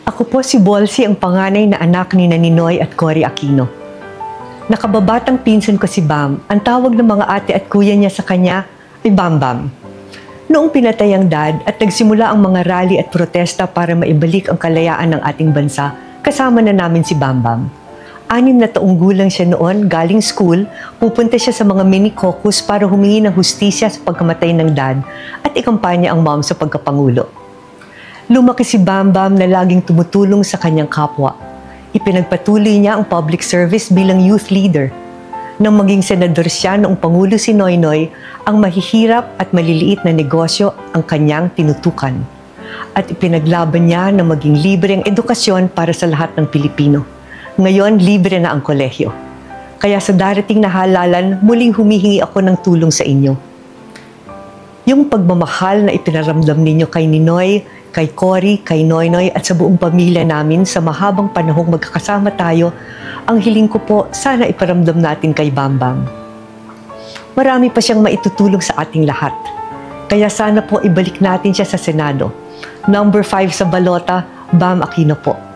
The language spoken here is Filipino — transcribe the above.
Ako po si Bolsie, ang panganay na anak ni Ninoy at Cory Aquino. Nakababatang pinsan ko si Bam. Ang tawag ng mga ate at kuya niya sa kanya ay Bam Bam. Noong pinatay ang dad at nagsimula ang mga rally at protesta para maibalik ang kalayaan ng ating bansa, kasama na namin si Bam Bam. 6 na taong gulang siya noon, galing school, pupunta siya sa mga mini caucus para humingi ng hustisya sa pagkamatay ng dad at ikampanya ang mom sa pagkapangulo. Lumaki si Bam Bam na laging tumutulong sa kanyang kapwa. Ipinagpatuloy niya ang public service bilang youth leader. Nang maging senador siya noong Pangulo si Noynoy, ang mahihirap at maliliit na negosyo ang kanyang tinutukan. At ipinaglaban niya na maging libre ang edukasyon para sa lahat ng Pilipino. Ngayon, libre na ang kolehiyo. Kaya sa darating na halalan, muling humihingi ako ng tulong sa inyo. Yung pagmamahal na ipinaramdam ninyo kay Ninoy, kay Cory, kay Noynoy at sa buong pamilya namin sa mahabang panahong magkakasama tayo, ang hiling ko po sana iparamdam natin kay Bam Bam. Marami pa siyang maitutulong sa ating lahat. Kaya sana po ibalik natin siya sa Senado. Number 5 sa balota, Bam Aquino po.